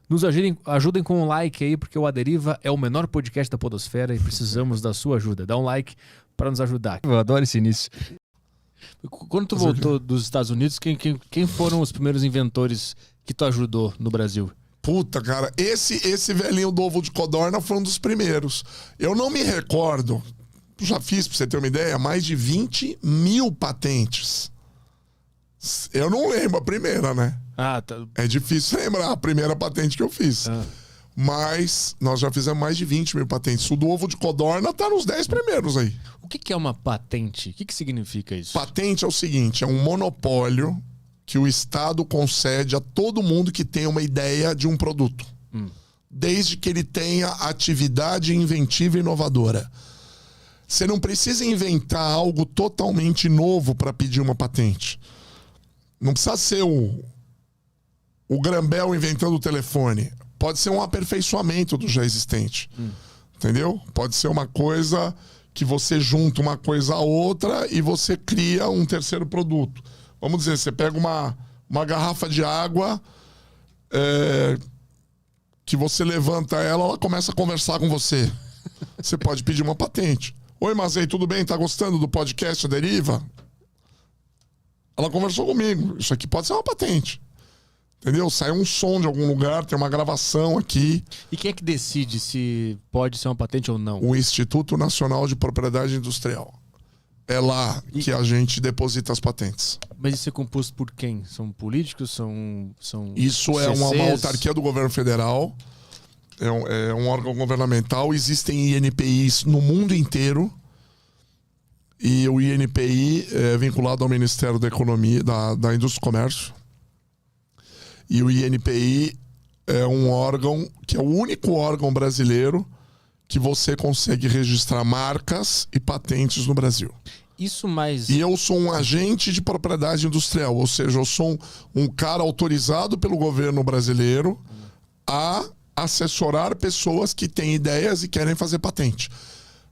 Nos ajudem com um like aí, porque o A Deriva é o menor podcast da podosfera e precisamos da sua ajuda. Dá um like para nos ajudar. Eu adoro esse início. Quando tu voltou dos Estados Unidos, quem foram os primeiros inventores que tu ajudou no Brasil? Puta, cara, esse velhinho do ovo de codorna foi um dos primeiros. Eu não me recordo, já fiz, pra você ter uma ideia, mais de 20 mil patentes. Eu não lembro a primeira, né? Ah, tá. É difícil lembrar a primeira patente que eu fiz. Mas nós já fizemos mais de 20 mil patentes. O do ovo de codorna tá nos 10 primeiros aí. O que é uma patente? O que significa isso? Patente é o seguinte, é um monopólio que o Estado concede a todo mundo que tem uma ideia de um produto. Desde que ele tenha atividade inventiva e inovadora. Você não precisa inventar algo totalmente novo para pedir uma patente. Não precisa ser o Grambel inventando o telefone. Pode ser um aperfeiçoamento do já existente. Entendeu? Pode ser uma coisa que você junta uma coisa a outra e você cria um terceiro produto. Vamos dizer, você pega uma garrafa de água, que você levanta ela começa a conversar com você. Você pode pedir uma patente. Oi, Mazei, tudo bem? Tá gostando do podcast A Deriva? Ela conversou comigo. Isso aqui pode ser uma patente. Entendeu? Sai um som de algum lugar, tem uma gravação aqui. E quem é que decide se pode ser uma patente ou não? O Instituto Nacional de Propriedade Industrial. É lá que a gente deposita as patentes. Mas isso é composto por quem? São políticos? São isso é uma autarquia do governo federal. É um órgão governamental. Existem INPIs no mundo inteiro. E o INPI é vinculado ao Ministério da Economia, da Indústria e Comércio. E o INPI é um órgão que é o único órgão brasileiro que você consegue registrar marcas e patentes no Brasil. Isso mais... E eu sou um agente de propriedade industrial, ou seja, eu sou um cara autorizado pelo governo brasileiro a assessorar pessoas que têm ideias e querem fazer patente.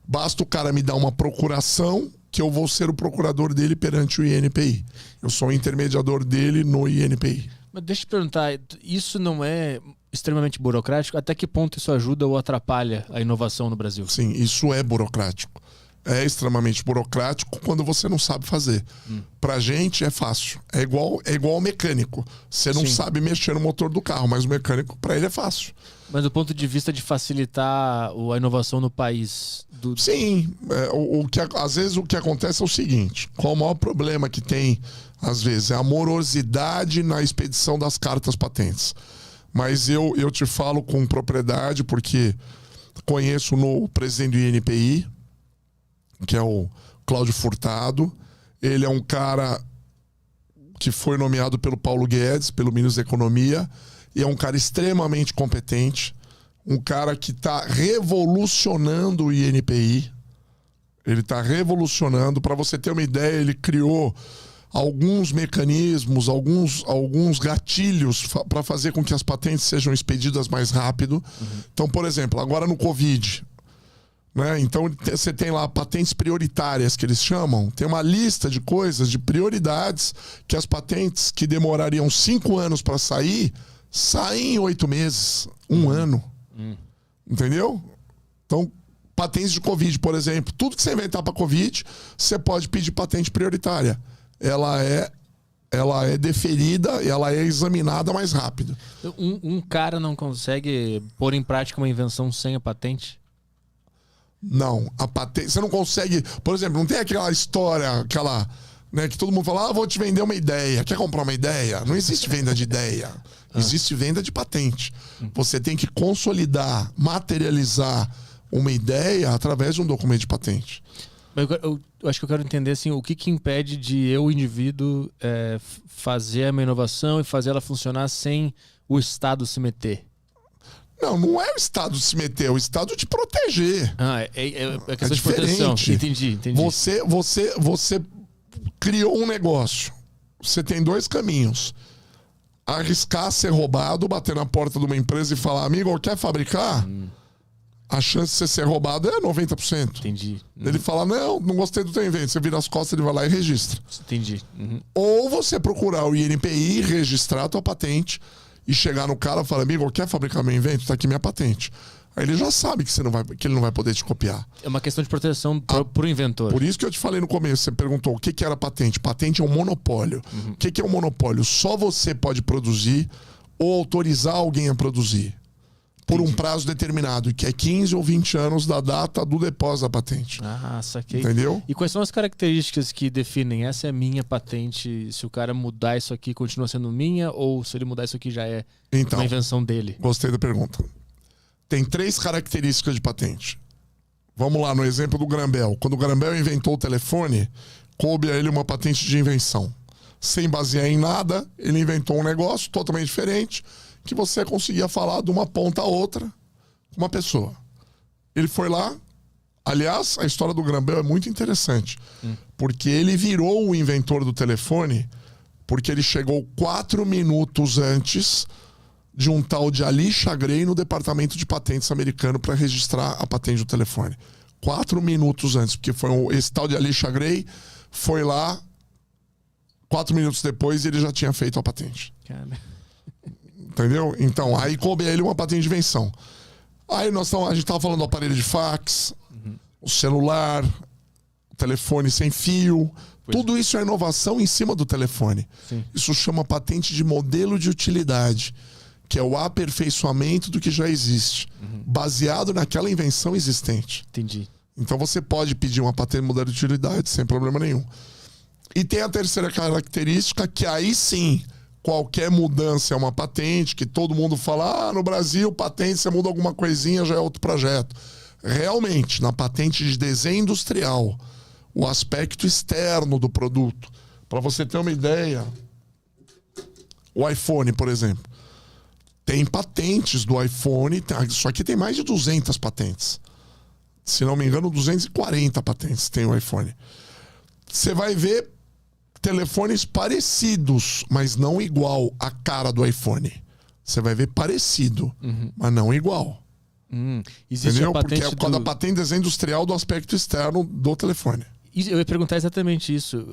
Basta o cara me dar uma procuração que eu vou ser o procurador dele perante o INPI. Eu sou o intermediador dele no INPI. Mas deixa eu te perguntar, isso não é extremamente burocrático? Até que ponto isso ajuda ou atrapalha a inovação no Brasil? Sim, isso é burocrático. É extremamente burocrático quando você não sabe fazer. Pra gente é fácil. É igual ao mecânico. Você não sabe mexer no motor do carro, mas o mecânico, pra ele é fácil. Mas do ponto de vista de facilitar a inovação no país... Sim. Às vezes o que acontece é o seguinte. Qual o maior problema que tem, às vezes, é a morosidade na expedição das cartas patentes. Mas eu te falo com propriedade porque conheço o presidente do INPI, que é o Cláudio Furtado. Ele é um cara que foi nomeado pelo Paulo Guedes, pelo ministro da Economia, e é um cara extremamente competente, um cara que está revolucionando o INPI. Ele está revolucionando. Para você ter uma ideia, ele criou alguns mecanismos, alguns gatilhos para fazer com que as patentes sejam expedidas mais rápido. Então, por exemplo, agora no Covid... né? Então você tem lá patentes prioritárias que eles chamam. Tem uma lista de coisas, de prioridades, que as patentes que demorariam 5 anos para sair, saem em 8 meses, 1 ano. Entendeu? Então, patentes de Covid, por exemplo. Tudo que você inventar para Covid, você pode pedir patente prioritária. Ela é deferida e ela é examinada mais rápido. Um cara não consegue pôr em prática uma invenção sem a patente? Não, a patente, você não consegue, por exemplo, não tem aquela história, né, que todo mundo fala, vou te vender uma ideia, quer comprar uma ideia? Não existe venda de ideia, existe venda de patente. Você tem que consolidar, materializar uma ideia através de um documento de patente. Eu acho que eu quero entender assim, o que impede de eu, indivíduo, fazer uma inovação e fazer ela funcionar sem o Estado se meter. Não é o Estado se meter, é o Estado te proteger. É questão de proteção. Entendi. Você criou um negócio. Você tem 2 caminhos. Arriscar ser roubado, bater na porta de uma empresa e falar, amigo, quer fabricar? A chance de você ser roubado é 90%. Entendi. Ele fala, não gostei do teu invento. Você vira as costas, ele vai lá e registra. Entendi. Ou você procurar o INPI, registrar a tua patente e chegar no cara e falar, amigo, quer fabricar meu invento? Tá aqui minha patente. Aí ele já sabe que ele não vai poder te copiar. É uma questão de proteção pro inventor. Por isso que eu te falei no começo, você perguntou o que era patente. Patente é um monopólio. O que é um monopólio? Só você pode produzir ou autorizar alguém a produzir. Por um prazo determinado, que é 15 ou 20 anos da data do depósito da patente. Ah, saquei. Entendeu? E quais são as características que definem essa é minha patente? Se o cara mudar isso aqui, continua sendo minha? Ou se ele mudar isso aqui, já é uma invenção dele? Gostei da pergunta. Tem 3 características de patente. Vamos lá, no exemplo do Graham Bell. Quando o Graham Bell inventou o telefone, coube a ele uma patente de invenção. Sem basear em nada, ele inventou um negócio totalmente diferente, que você conseguia falar de uma ponta a outra com uma pessoa. Ele foi lá. Aliás, a história do Graham Bell é muito interessante. Porque ele virou o inventor do telefone porque ele chegou 4 minutos antes de um tal de Elisha Gray no departamento de patentes americano para registrar a patente do telefone. 4 minutos antes, porque esse tal de Elisha Gray foi lá 4 minutos depois e ele já tinha feito a patente. Cara. Entendeu? Então, aí coube a ele uma patente de invenção. Aí a gente estava falando do aparelho de fax, o celular, o telefone sem fio. Tudo isso é inovação em cima do telefone. Sim. Isso chama patente de modelo de utilidade, que é o aperfeiçoamento do que já existe, baseado naquela invenção existente. Entendi. Então você pode pedir uma patente de modelo de utilidade sem problema nenhum. E tem a terceira característica, que aí sim, qualquer mudança é uma patente, que todo mundo fala, no Brasil, patente, você muda alguma coisinha, já é outro projeto. Realmente, na patente de desenho industrial, o aspecto externo do produto, para você ter uma ideia, o iPhone, por exemplo, tem patentes do iPhone, só que tem mais de 200 patentes. Se não me engano, 240 patentes tem o iPhone. Você vai ver telefones parecidos, mas não igual à cara do iPhone. Você vai ver parecido, mas não igual. Existe entendeu? a patente Porque é por causa da patente de desenho industrial do aspecto externo do telefone. Eu ia perguntar exatamente isso.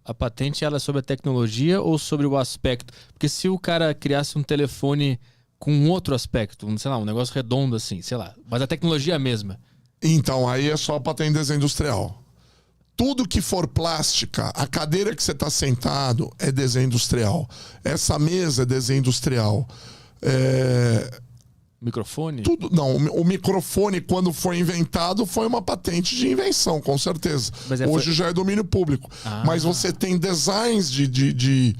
A patente, ela é sobre a tecnologia ou sobre o aspecto? Porque se o cara criasse um telefone com outro aspecto, sei lá, um negócio redondo assim, sei lá, mas a tecnologia é a mesma. Então, aí é só a patente de desenho industrial. Tudo que for plástica, a cadeira que você está sentado é desenho industrial. Essa mesa é desenho industrial. Microfone? Tudo, não, o microfone, quando foi inventado, foi uma patente de invenção, com certeza. Hoje já é domínio público. Mas você tem designs de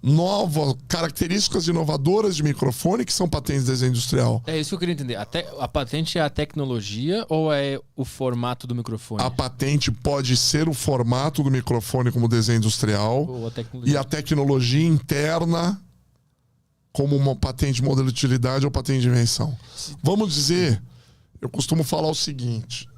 novas características inovadoras de microfone que são patentes de desenho industrial. É isso que eu queria entender. A patente é a tecnologia ou é o formato do microfone? A patente pode ser o formato do microfone como desenho industrial ou a tecnologia. E a tecnologia interna como uma patente de modelo de utilidade ou patente de invenção. Vamos dizer, eu costumo falar o seguinte,